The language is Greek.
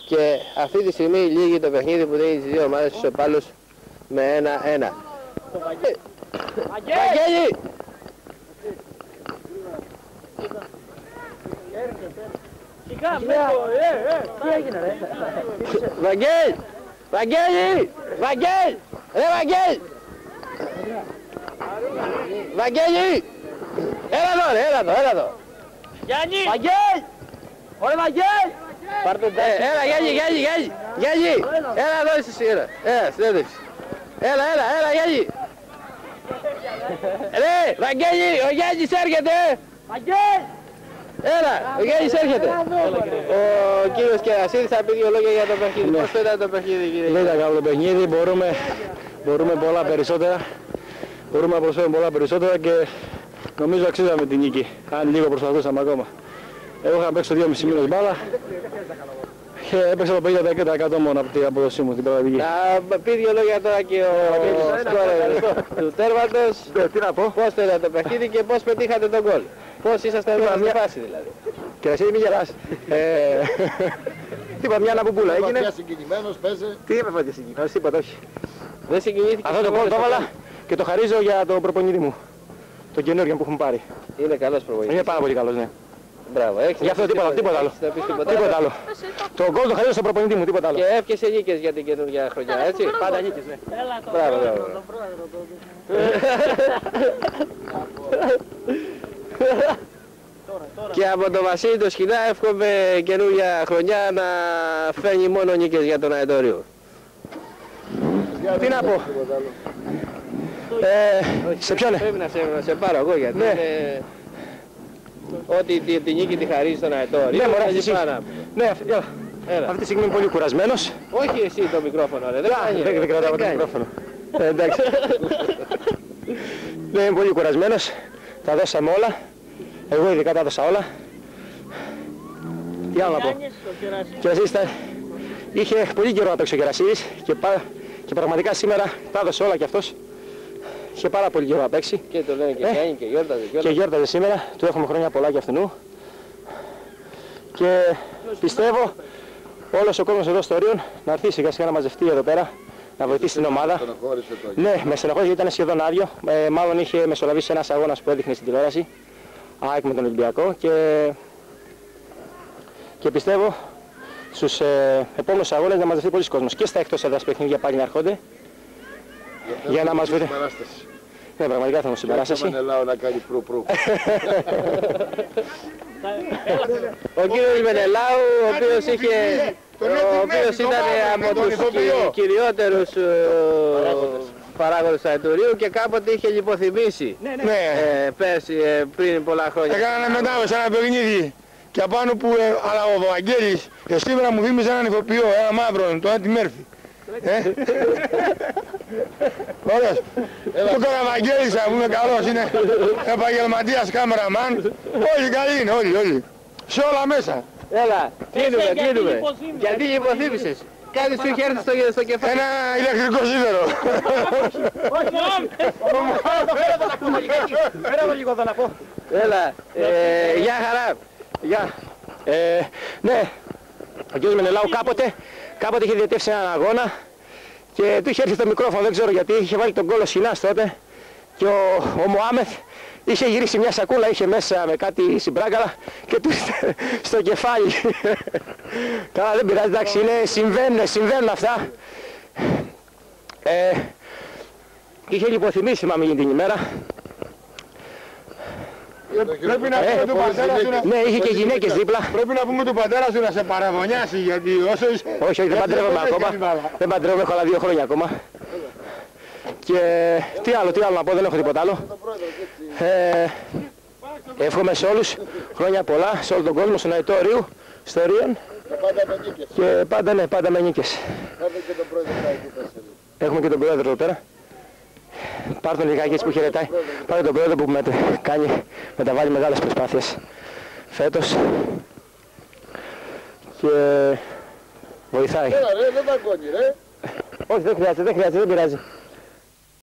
Και αυτή τη στιγμή λύγει το παιχνίδι που δίνει τις δύο ομάδες στους οπάλους με 1-1. Βαγγέλη! Βαγγέλη! Βαγγέλη! Βαγγέλη! Ρε Βαγγέλη! Βαγγέλη! Έλα εδώ ρε, έλα εδώ! Γιάννη! Βαγγέλη! Ωραία Βαγγέλη! Έλα Γιάννη! Έλα εδώ είσαι σήμερα. Έλα, συνέντευξη. Έλα Γιάννη! Ρε, Βαγγέλη, ο Γιάννης έρχεται! Βαγγέλη! Έλα, ο Γιάννης έρχεται! Ο κύριος Κερασίδης θα πει δύο λόγια για το παιχνίδι. Πώς το ήταν το παιχνίδι, κύριε? Δεν ήταν καλό το παιχνίδι, μπορούμε πολλά περισσότερα. Μπορούμε να προσφέρουμε πολλά περισσότερα και νομίζω αξίζαμε την νίκη, αν λίγο προσπαθούσαμε ακόμα. Εγώ είχα παίξει 2,5 μήνες μπάλα και έπαιξα το 50% μόνο από την αποδοσή μου, την πραγματική. Να πει δύο λόγια τώρα και ο σκόρερ του τέρματος. Τι να πω? Πώς το ήταν το παιχνίδι και πώς πετύχατε τον γκολ? Πώς ήσασταν μέσα στη φάση δηλαδή? Και εσύ μην γελάς. Τίποτα, μια αναπουπούλα έγινε. Συγκινημένος, παίζει. Τι είπα συγκινημένος, τίποτα, όχι. Δεν συγκινήθηκε? Αυτό το γκολ το έβαλα και το χαρίζω για τον προπονητή μου. Το καινούργιο που έχουμε πάρει. Είναι καλός προπονητής. Είναι πάρα πολύ καλός, ναι. Μπράβο, έχεις Γι' αυτό τίποτα άλλο. Τίποτα άλλο. Το γκολ το χαρίζω στον προπονητή μου, τίποτα άλλο. Και εύχεσαι νίκες για την καινούργια χρονιά, έτσι? Πάντα νίκες, ναι. Μπράβο. Και από τον Βασίλη το Σκηνά εύχομαι καινούργια χρονιά να φέρνει μόνο νίκες για τον Αετόριο. Τι να πω? Σε ποιον? Πρέπει να σε πάρω εγώ γιατί είναι... Ότι τη νίκη τη χαρίζει στον Αετόριο. Ναι, μωρέ, εσύ. Ναι, αυτή τη στιγμή είμαι πολύ κουρασμένος. Όχι εσύ το μικρόφωνο, ρε. Δεν κρατάω το μικρόφωνο. Εντάξει. Ναι, είμαι πολύ κουρασμένος. Τα δώσαμε όλα. Εγώ ειδικά τα έδωσα όλα. Τι άλλο να πω? Και ο Κερασίδης είχε πολύ καιρό να παίξει ο Κερασίδης και πραγματικά σήμερα τα έδωσε όλα κι αυτός. Είχε πάρα πολύ καιρό να παίξει. Και το λένε και κάνει και γιόρταζε. Και γιόρταζε σήμερα. Του εύχομαι χρόνια πολλά για αυτού. Και πιστεύω όλος ο κόσμος εδώ στο Ρίον να έρθει σιγά σιγά να μαζευτεί εδώ πέρα, να βοηθήσει την ομάδα. Ναι, με στενοχώρησε γιατί ήταν σχεδόν άδειο. Μάλλον είχε μεσολαβήσει ένας αγώνας που έδειχνε στην τηλεόραση. ΑΕΚ με τον Ολυμπιακό και πιστεύω στους επόμενους αγώνες να μαζευτεί πολλοί κόσμος και στα εκτός έδρας παιχνίδια πάλι να έρχονται για να μας βοηθήσει. Ναι, πραγματικά θα μου συμπεράσσει. Δεν Μενελάου να κάνει πρου-πρου. Ο κύριος Μενελάου, ο οποίος ήταν από τους κυριότερους παράγοντες του Αετορίου και κάποτε είχε λιποθυμήσει πέρσι πριν πολλά χρόνια. Έκανα μετάβαση ένα παιχνίδι και απάνω που αλλά ο Βαγγέλης σήμερα μου θύμισε έναν ηθοποιό, ένα μαύρο, τον Άντι Μέρφυ. Ωραίος. Το Καραβαγγέλης θα πούμε καλός, είναι επαγγελματίας κάμεραμαν. Όλοι καλοί είναι, όλοι. Σε όλα μέσα. Έλα, κλείνουμε. Γιατί λιποθύμησες? Κάτι σου είχε έρθει στο κεφάλι. Ένα ηλεκτρικό σίδερο. Πέρα λίγο θα να πω. Έλα, γεια χαρά. Γεια. Ναι, ο κ. Μενελάου κάποτε είχε διαιτεύσει έναν αγώνα και του είχε έρθει το μικρόφωνο, δεν ξέρω γιατί, είχε βάλει τον γκολ ο Σινάς τότε και ο Μωάμεθ είχε γυρίσει μια σακούλα, είχε μέσα με κάτι συμπράγκαλα και του στο κεφάλι. Καλά, δεν πειράζει, εντάξει, συμβαίνουν αυτά. Είχε λιποθυμήσει μα μην την ημέρα. Πρέπει να πούμε του πατέρα σου να... Ναι, είχε και γυναίκες δίπλα. Πρέπει να πούμε του πατέρα σου να σε παραβωνιάσει γιατί όσο είσαι... Όχι, δεν παντρεύομαι ακόμα. Δεν παντρεύομαι, έχω άλλα 2 χρόνια ακόμα. Και τι άλλο να πω, δεν έχω τίποτα άλλο. Εύχομαι σε όλους χρόνια πολλά, σε όλο τον κόσμο, στον Αετόριο, στο Ρίον. Και πάντα με νίκες. Έχουμε και τον πρόεδρο εδώ πέρα. Πάρ' τον λιγάκι έτσι που χαιρετάει. Πάρε τον πρόεδρο που μεταβάλει μεγάλες προσπάθειες φέτος και βοηθάει. Έλα ρε, δεν δαγκώνει ρε. Όχι, δεν χρειάζεται, δεν πειράζει.